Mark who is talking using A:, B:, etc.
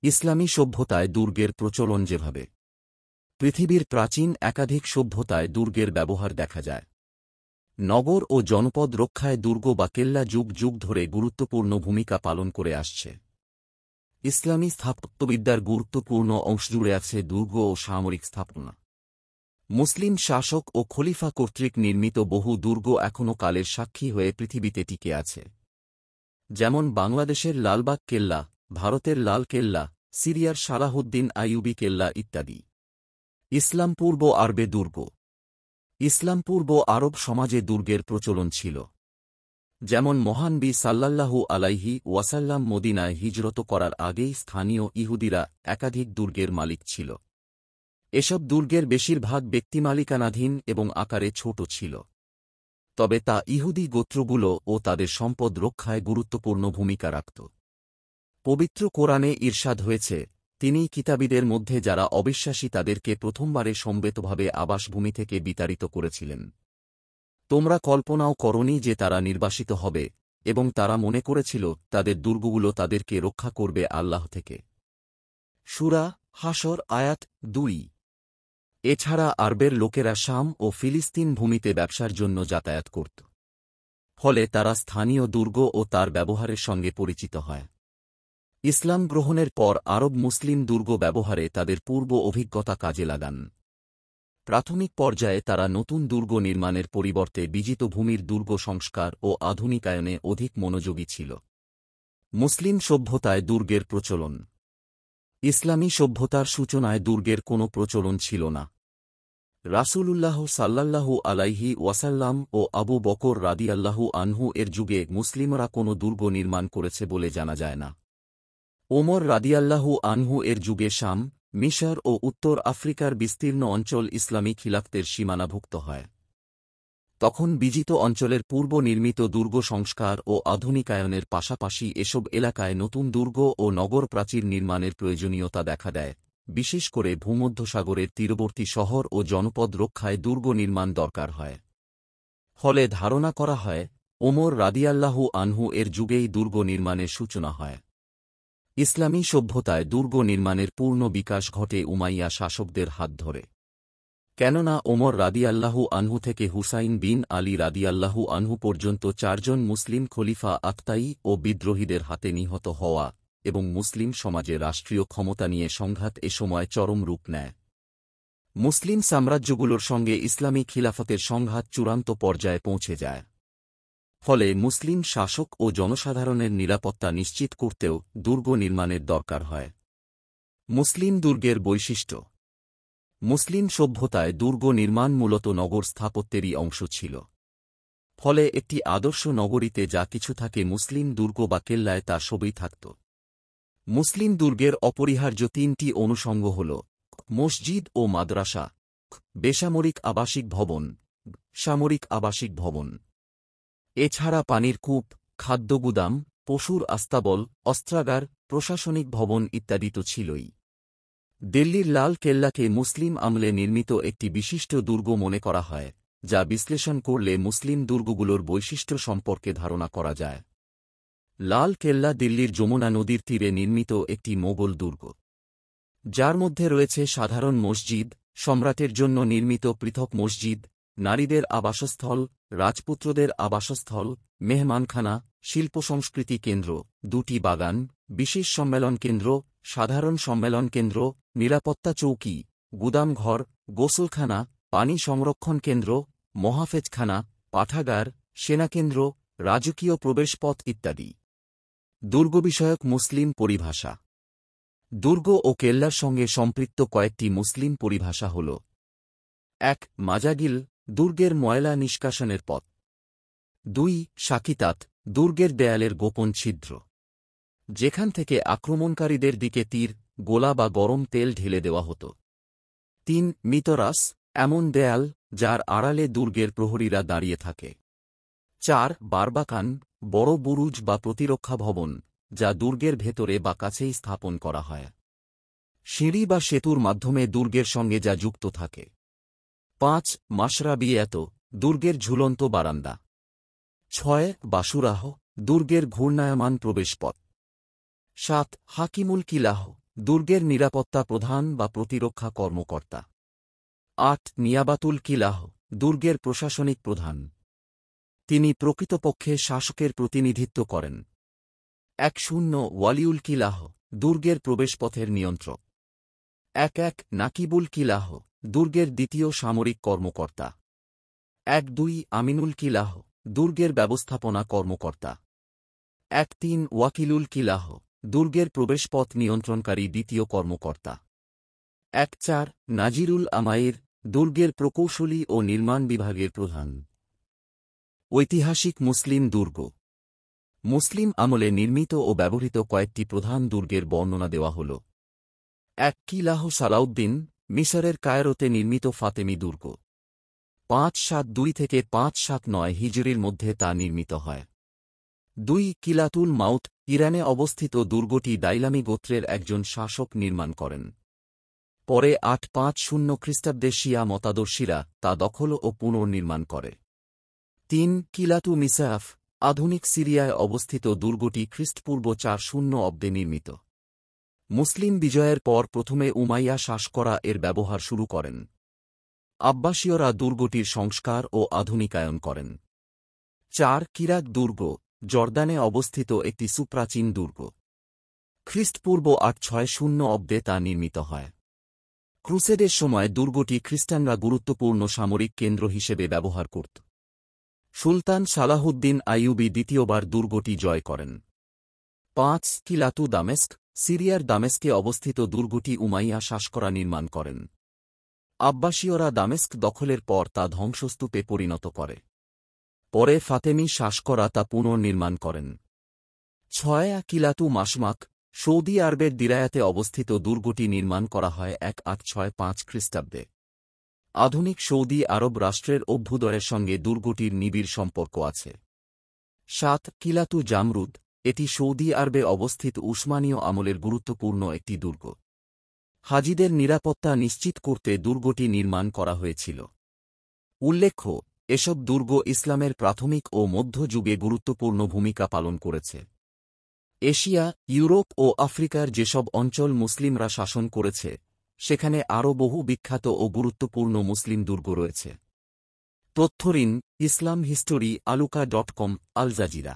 A: ইসলামী সভ্যতায় দুর্গের প্রচলন যেভাবে পৃথিবীর প্রাচীন একাধিক সভ্যতায় দুর্গের ব্যবহার দেখা যায়। নগর ও জনপদ রক্ষায় দুর্গ বা কেল্লা যুগ যুগ ধরে গুরুত্বপূর্ণ ভূমিকা পালন করে আসছে। ইসলামী স্থাপত্যবিদ্যার গুরুত্বপূর্ণ অংশ জুড়ে আছে দুর্গ ও সামরিক স্থাপনা। মুসলিম শাসক ও খলিফা কর্তৃক নির্মিত বহু দুর্গ এখনও কালের সাক্ষী হয়ে পৃথিবীতে টিকে আছে, যেমন বাংলাদেশের লালবাগ কেল্লা, ভারতের লাল কেল্লা, সিরিয়ার সালাহুদ্দিন আইয়ুবী কেল্লা ইত্যাদি। ইসলাম পূর্ব আরবে দুর্গ। ইসলাম পূর্ব আরব সমাজে দুর্গের প্রচলন ছিল, যেমন মহান নবী সাল্লাল্লাহু আলাইহি ওয়াসাল্লাম মদিনায় হিজরত করার আগেই স্থানীয় ইহুদিরা একাধিক দুর্গের মালিক ছিল। এসব দুর্গের বেশিরভাগ ব্যক্তিমালিকানাধীন এবং আকারে ছোট ছিল, তবে তা ইহুদি গোত্রগুলো ও তাদের সম্পদ রক্ষায় গুরুত্বপূর্ণ ভূমিকা রাখত। পবিত্র কোরআনে ইরশাদ হয়েছে, তিনিই কিতাবীদের মধ্যে যারা অবিশ্বাসী তাদেরকে প্রথমবারে সমবেতভাবে আবাসভূমি থেকে বিতাড়িত করেছিলেন। তোমরা কল্পনাও করনি যে তারা নির্বাসিত হবে, এবং তারা মনে করেছিল তাদের দুর্গগুলো তাদেরকে রক্ষা করবে আল্লাহ থেকে। সূরা হাশর আয়াত ২। এছাড়া আরবের লোকেরা শাম ও ফিলিস্তিন ভূমিতে ব্যবসার জন্য যাতায়াত করত, ফলে তারা স্থানীয় দুর্গ ও তার ব্যবহারের সঙ্গে পরিচিত হয়। ইসলাম গ্রহণের পর আরব মুসলিম দুর্গ ব্যবহারে তাদের পূর্ব অভিজ্ঞতা কাজে লাগান। প্রাথমিক পর্যায়ে তারা নতুন দুর্গ নির্মাণের পরিবর্তে বিজিত ভূমির দুর্গ সংস্কার ও আধুনিকায়নে অধিক মনোযোগী ছিল। মুসলিম সভ্যতায় দুর্গের প্রচলন। ইসলামী সভ্যতার সূচনায় দুর্গের কোনো প্রচলন ছিল না। রাসূলুল্লাহ সাল্লাল্লাহু আলাইহি ওয়াসাল্লাম ও আবু বকর রাদিয়াল্লাহু আনহু এর যুগে মুসলিমরা কোনো দুর্গ নির্মাণ করেছে বলে জানা যায় না। ওমর রাদিয়াল্লাহু আনহু এর যুগে শাম, মিশর ও উত্তর আফ্রিকার বিস্তীর্ণ অঞ্চল ইসলামী খিলাফতের সীমানাভুক্ত হয়। তখন বিজিত অঞ্চলের পূর্ব নির্মিত দুর্গ সংস্কার ও আধুনিকায়নের পাশাপাশি এসব এলাকায় নতুন দুর্গ ও নগর প্রাচীর নির্মাণের প্রয়োজনীয়তা দেখা দেয়। বিশেষ করে ভূমধ্যসাগরের তীরবর্তী শহর ও জনপদ রক্ষায় দুর্গ নির্মাণ দরকার হয়। ফলে ধারণা করা হয়, ওমর রাদিয়াল্লাহু আনহু এর যুগেই দুর্গ নির্মাণের সূচনা হয়। ইসলামী সভ্যতায় দুর্গ নির্মাণের পূর্ণ বিকাশ ঘটে উমাইয়া শাসকদের হাত ধরে। কেননা ওমর রাদিয়াল্লাহু আনহু থেকে হুসাইন বিন আলী রাদিয়াল্লাহু আনহু পর্যন্ত চারজন মুসলিম খলিফা আততায়ী ও বিদ্রোহীদের হাতে নিহত হওয়া এবং মুসলিম সমাজে রাষ্ট্রীয় ক্ষমতা নিয়ে সংঘাত এ সময় চরম রূপ নেয়। মুসলিম সাম্রাজ্যগুলোর সঙ্গে ইসলামী খিলাফতের সংঘাত চূড়ান্ত পর্যায়ে পৌঁছে যায়। ফলে মুসলিম শাসক ও জনসাধারণের নিরাপত্তা নিশ্চিত করতেও দুর্গ নির্মাণের দরকার হয়। মুসলিম দুর্গের বৈশিষ্ট্য। মুসলিম সভ্যতায় দুর্গ নির্মাণ মূলত নগর স্থাপত্যেরই অংশ ছিল। ফলে একটি আদর্শ নগরীতে যা কিছু থাকে মুসলিম দুর্গ বা কেল্লায় তা সবই থাকত। মুসলিম দুর্গের অপরিহার্য তিনটি অনুষঙ্গ হল মসজিদ ও মাদ্রাসা, বেসামরিক আবাসিক ভবন, সামরিক আবাসিক ভবন। এছাড়া পানির কূপ, খাদ্যগুদাম, পশুর আস্তাবল, অস্ত্রাগার, প্রশাসনিক ভবন ইত্যাদি তো ছিলই। দিল্লির লাল কেল্লাকে মুসলিম আমলে নির্মিত একটি বিশিষ্ট দুর্গ মনে করা হয়, যা বিশ্লেষণ করলে মুসলিম দুর্গগুলোর বৈশিষ্ট্য সম্পর্কে ধারণা করা যায়। লাল কেল্লা দিল্লির যমুনা নদীর তীরে নির্মিত একটি মোগল দুর্গ, যার মধ্যে রয়েছে সাধারণ মসজিদ, সম্রাটের জন্য নির্মিত পৃথক মসজিদ, নারীদের আবাসস্থল, রাজপুত্রদের আবাসস্থল, মেহমানখানা, শিল্প সংস্কৃতি কেন্দ্র, দুটি বাগান, বিশেষ সম্মেলন কেন্দ্র, সাধারণ সম্মেলন কেন্দ্র, নিরাপত্তা চৌকি, গুদামঘর, গোসলখানা, পানি সংরক্ষণ কেন্দ্র, মহাফেজখানা, পাঠাগার, সেনাকেন্দ্র, রাজকীয় প্রবেশপথ ইত্যাদি। দুর্গ বিষয়ক মুসলিম পরিভাষা। দুর্গ ও কেল্লার সঙ্গে সম্পৃক্ত কয়েকটি মুসলিম পরিভাষা হল: ১. মাজাগিল, দুর্গের ময়লা নিষ্কাশনের পথ। ২. শাকিতাত, দুর্গের দেয়ালের গোপন ছিদ্র, যেখান থেকে আক্রমণকারীদের দিকে তীর, গোলা বা গরম তেল ঢেলে দেওয়া হতো। ৩. মিতরাস, এমন দেয়াল যার আড়ালে দুর্গের প্রহরীরা দাঁড়িয়ে থাকে। ৪. বারবাকান, বড় বুরুজ বা প্রতিরক্ষা ভবন, যা দুর্গের ভেতরে বা কাছেই স্থাপন করা হয়। সিঁড়ি বা সেতুর মাধ্যমে দুর্গের সঙ্গে যা যুক্ত থাকে। ৫. মাশরাবিয়াত, দুর্গের ঝুলন্ত বারান্দা। ৬. বাসুরাহ, দুর্গের ঘূর্ণায়মান প্রবেশপথ। ৭. হাকিমুল কিলাহ, দুর্গের নিরাপত্তা প্রধান বা প্রতিরক্ষা কর্মকর্তা। ৮ নিয়াবাতুল কিলাহ, দুর্গের প্রশাসনিক প্রধান। তিনি প্রকৃতপক্ষে শাসকের প্রতিনিধিত্ব করেন। ১-০ ওয়ালিউল কিলাহ, দুর্গের প্রবেশপথের নিয়ন্ত্রক। ১-১ নাকিবুল কিলাহ, দুর্গের দ্বিতীয় সামরিক কর্মকর্তা। ১-২ আমিনুল কিলাহ, দুর্গের ব্যবস্থাপনা কর্মকর্তা। ১-৩ ওয়াকিলুল কিলাহ, দুর্গের প্রবেশপথ নিয়ন্ত্রণকারী দ্বিতীয় কর্মকর্তা। ১-৪ নাজিরুল আমাইর, দুর্গের প্রকৌশলী ও নির্মাণ বিভাগের প্রধান। ঐতিহাসিক মুসলিম দুর্গ। মুসলিম আমলে নির্মিত ও ব্যবহৃত কয়েকটি প্রধান দুর্গের বর্ণনা দেওয়া হল। ১ কিলাহ সালাউদ্দিন, মিসরের কায়রোতে নির্মিত ফাতেমি দুর্গ। ৫৭২ থেকে ৫৭৯ হিজরির মধ্যে তা নির্মিত হয়। ২ কিলাতুল মাউত, ইরানে অবস্থিত দুর্গটি দাইলামি গোত্রের একজন শাসক নির্মাণ করেন। পরে ৮৫০ খ্রিস্টাব্দে শিয়া মতাদর্শীরা তা দখল ও পুনর্নির্মাণ করে। ৩ কিলাতু মিসাফ, আধুনিক সিরিয়ায় অবস্থিত দুর্গটি খ্রিস্টপূর্ব ৪০ অব্দে নির্মিত। মুসলিম বিজয়ের পর প্রথমে উমাইয়া শাসকরা এর ব্যবহার শুরু করেন। আব্বাসীয়রা দুর্গটির সংস্কার ও আধুনিকায়ন করেন। ৪ কিরাক দুর্গ, জর্দানে অবস্থিত একটি সুপ্রাচীন দুর্গ। খ্রিস্টপূর্ব ৮৬০ অব্দে তা নির্মিত হয়। ক্রুসেডের সময় দুর্গটি খ্রিস্টানরা গুরুত্বপূর্ণ সামরিক কেন্দ্র হিসেবে ব্যবহার করত। সুলতান সালাহুদ্দিন আইয়ুবী দ্বিতীয়বার দুর্গটি জয় করেন। ৫ কিলাতু দামেস্ক, সিরিয়ার দামেস্কে অবস্থিত দুর্গটি উমাইয়া শাসকরা নির্মাণ করেন। আব্বাসীয়রা দামেস্ক দখলের পর তা ধ্বংসস্তূপে পরিণত করে। পরে ফাতেমি শাসকরা তা পুনর্নির্মাণ করেন। ৬ কিলাতু মাশমাক, সৌদি আরবের দিরায়াতে অবস্থিত দুর্গটি নির্মাণ করা হয় ১৮৬৫ খ্রিস্টাব্দে। আধুনিক সৌদি আরব রাষ্ট্রের অভ্যুদয়ের সঙ্গে দুর্গটির নিবিড় সম্পর্ক আছে। ৭ কিলাতু জামরুদ, এটি সৌদি আরবে অবস্থিত উসমানীয় আমলের গুরুত্বপূর্ণ একটি দুর্গ। হাজিদের নিরাপত্তা নিশ্চিত করতে দুর্গটি নির্মাণ করা হয়েছিল। উল্লেখ্য, এসব দুর্গ ইসলামের প্রাথমিক ও মধ্য যুগে গুরুত্বপূর্ণ ভূমিকা পালন করেছে। এশিয়া, ইউরোপ ও আফ্রিকার যেসব অঞ্চল মুসলিমরা শাসন করেছে, সেখানে আরও বহু বিখ্যাত ও গুরুত্বপূর্ণ মুসলিম দুর্গ রয়েছে। তথ্য ঋণ, ইসলাম হিস্টোরি, আলুকা.com, আল জাজিরা।